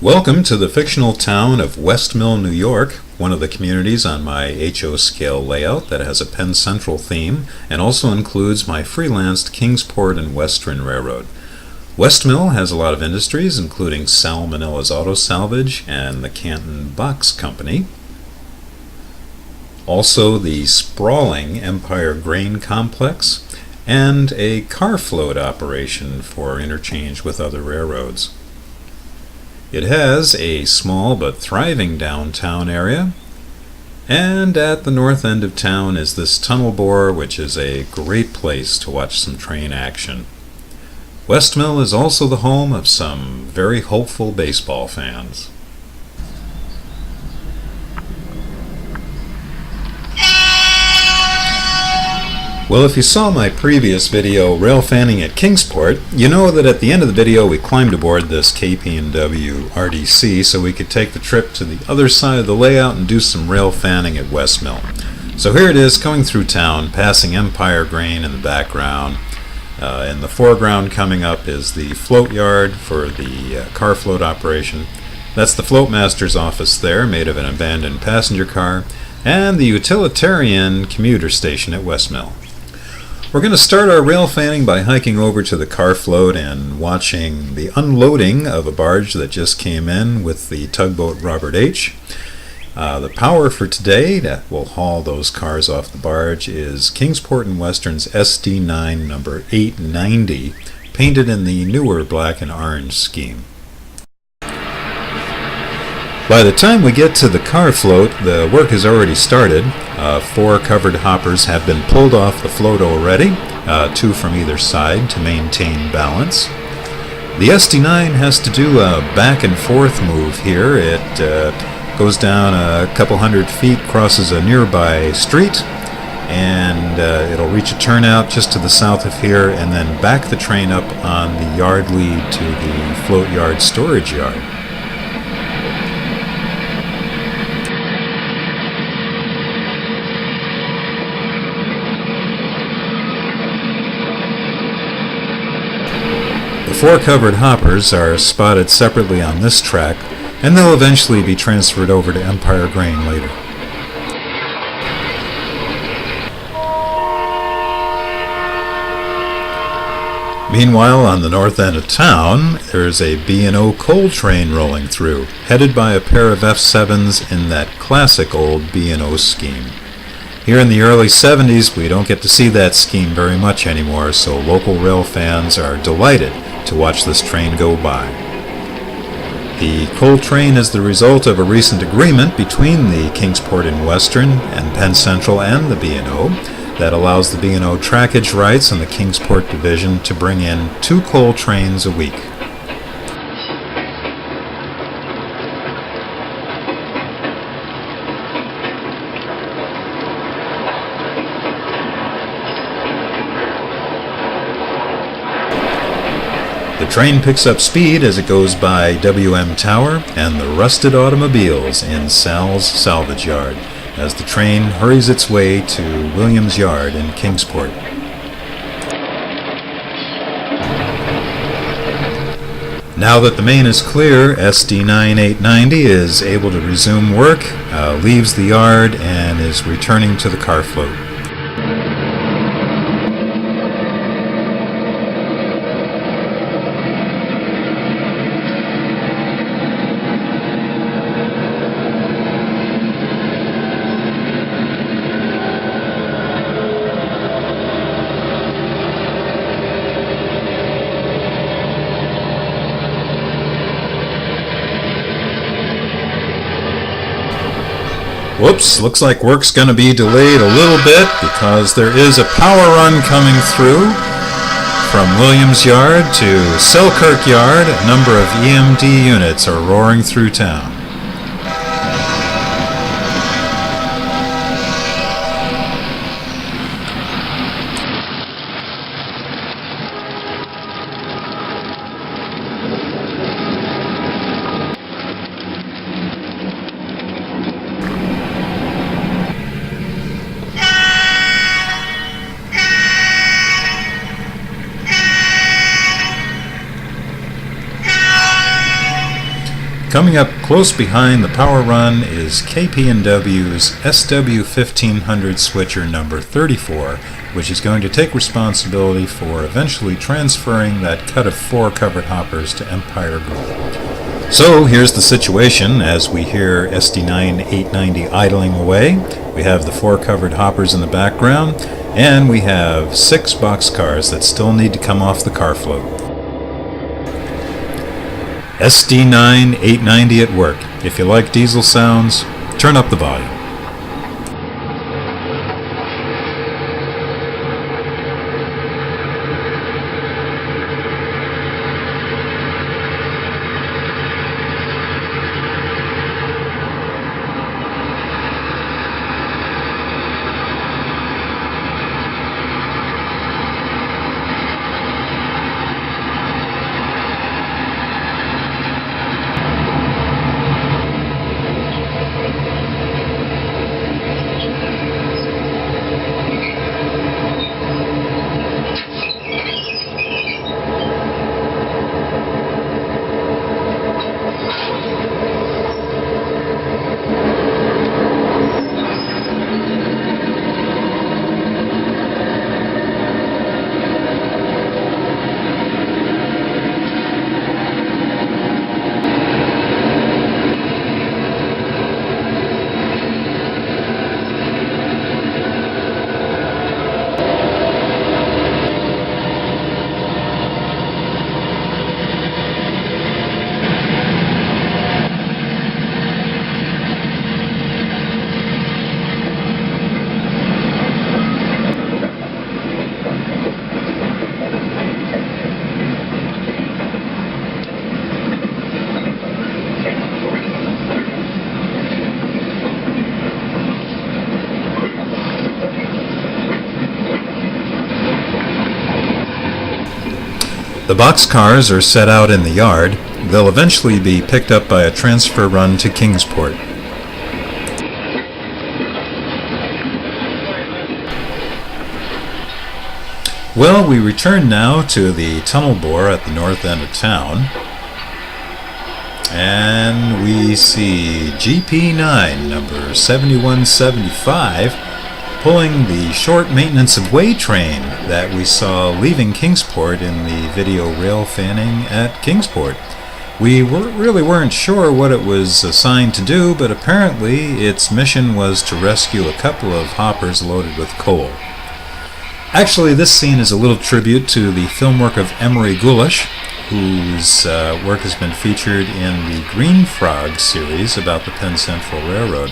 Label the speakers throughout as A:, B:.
A: Welcome to the fictional town of West Mill, New York, one of the communities on my HO scale layout that has a Penn Central theme and also includes my freelanced Kingsport and Western Railroad. West Mill has a lot of industries, including Salmonella's Auto Salvage and the Canton Box Company. Also the sprawling Empire Grain Complex and a car float operation for interchange with other railroads. It has a small but thriving downtown area, and at the north end of town is this tunnel bore, which is a great place to watch some train action. West Mill is also the home of some very hopeful baseball fans. Well, if you saw my previous video, Railfanning at Kingsport, you know that at the end of the video we climbed aboard this KP&W RDC so we could take the trip to the other side of the layout and do some rail fanning at West Mill. So here it is, coming through town, passing Empire Grain in the background. In the foreground coming up is the float yard for the car float operation. That's the float master's office there, made of an abandoned passenger car, and the utilitarian commuter station at West Mill. We're going to start our rail fanning by hiking over to the car float and watching the unloading of a barge that just came in with the tugboat Robert H. The power for today that will haul those cars off the barge is Kingsport and Western's SD9 number 890, painted in the newer black and orange scheme. By the time we get to the car float, the work has already started. 4 covered hoppers have been pulled off the float already, 2 from either side to maintain balance. The SD9 has to do a back and forth move here. It goes down a couple hundred feet, crosses a nearby street, and it'll reach a turnout just to the south of here, and then back the train up on the yard lead to the float yard storage yard. The 4 covered hoppers are spotted separately on this track, and they'll eventually be transferred over to Empire Grain later. Meanwhile, on the north end of town, there's a B&O coal train rolling through, headed by a pair of F7s in that classic old B&O scheme. Here in the early 70s, we don't get to see that scheme very much anymore, so local rail fans are delighted to watch this train go by. The coal train is the result of a recent agreement between the Kingsport and Western and Penn Central and the B&O that allows the B&O trackage rights in the Kingsport division to bring in 2 coal trains a week. The train picks up speed as it goes by WM Tower and the rusted automobiles in Sal's salvage yard as the train hurries its way to Williams Yard in Kingsport. Now that the main is clear, SD9 890 is able to resume work, leaves the yard, and is returning to the car float. Whoops, looks like work's going to be delayed a little bit because there is a power run coming through from Williams Yard to Selkirk Yard. A number of EMD units are roaring through town. Coming up close behind the power run is KP&W's SW1500 switcher number 34, which is going to take responsibility for eventually transferring that cut of 4 covered hoppers to Empire Green. So here's the situation as we hear SD9 890 idling away. We have the 4 covered hoppers in the background, and we have 6 boxcars that still need to come off the car float. SD9 890 at work. If you like diesel sounds, turn up the volume. The boxcars are set out in the yard. They'll eventually be picked up by a transfer run to Kingsport. Well, we return now to the tunnel bore at the north end of town, and we see GP9 number 7175 pulling the short maintenance of way train that we saw leaving Kingsport in the video Railfanning at Kingsport. We really weren't sure what it was assigned to do, but apparently its mission was to rescue a couple of hoppers loaded with coal. Actually, this scene is a little tribute to the film work of Emery Gulish, whose work has been featured in the Green Frog series about the Penn Central Railroad.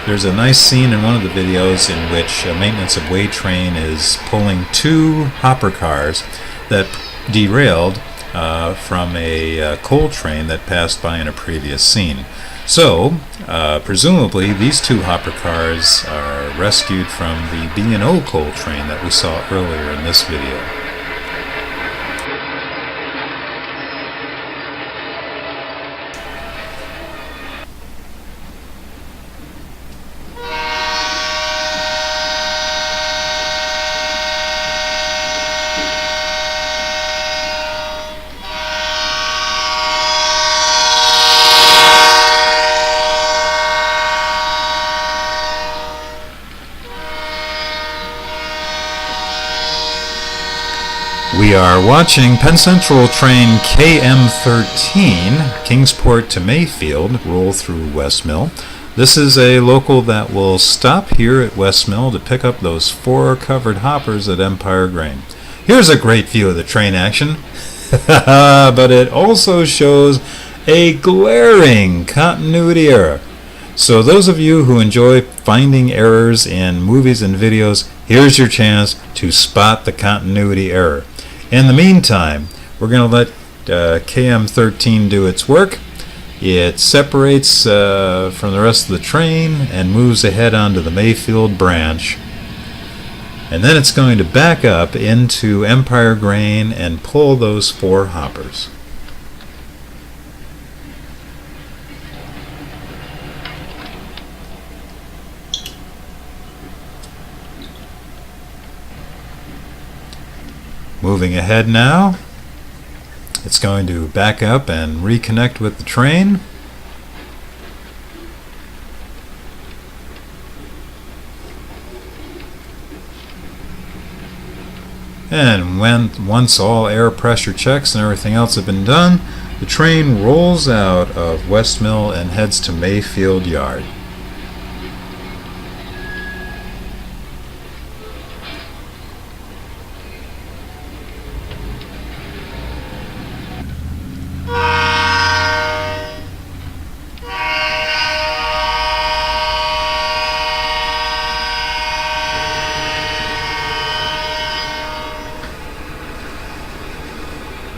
A: There's a nice scene in one of the videos in which a maintenance of way train is pulling 2 hopper cars that derailed from a coal train that passed by in a previous scene. So, presumably, these 2 hopper cars are rescued from the B&O coal train that we saw earlier in this video. We are watching Penn Central train KM13, Kingsport to Mayfield, roll through West Mill. This is a local that will stop here at West Mill to pick up those 4 covered hoppers at Empire Grain. Here's a great view of the train action, but it also shows a glaring continuity error. So those of you who enjoy finding errors in movies and videos, here's your chance to spot the continuity error. In the meantime, we're going to let KM13 do its work. It separates from the rest of the train and moves ahead onto the Mayfield branch. And then it's going to back up into Empire Grain and pull those 4 hoppers. Moving ahead now, it's going to back up and reconnect with the train. And once all air pressure checks and everything else have been done, the train rolls out of West Mill and heads to Mayfield Yard.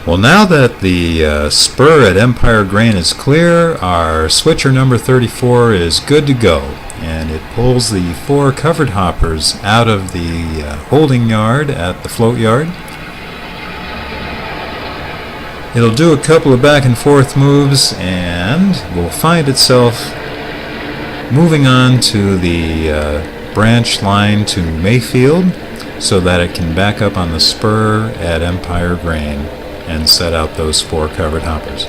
A: Well, now that the spur at Empire Grain is clear, our switcher number 34 is good to go, and it pulls the 4 covered hoppers out of the holding yard at the float yard. It'll do a couple of back and forth moves and will find itself moving on to the branch line to Mayfield so that it can back up on the spur at Empire Grain and set out those 4 covered hoppers.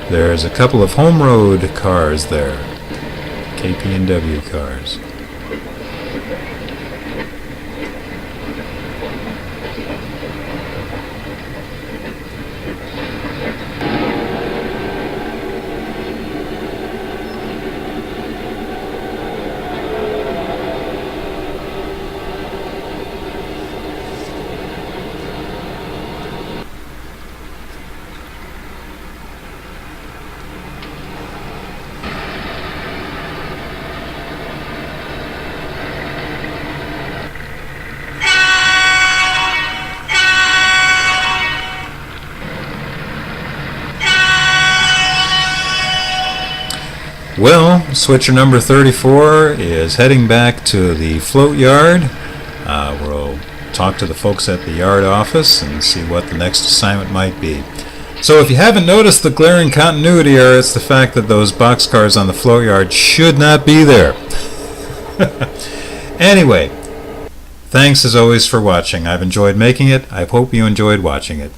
A: There's a couple of home road cars there, KP&W cars. Well, switcher number 34 is heading back to the float yard. We'll talk to the folks at the yard office and see what the next assignment might be. So if you haven't noticed the glaring continuity error, it's the fact that those boxcars on the float yard should not be there. Anyway, thanks as always for watching. I've enjoyed making it. I hope you enjoyed watching it.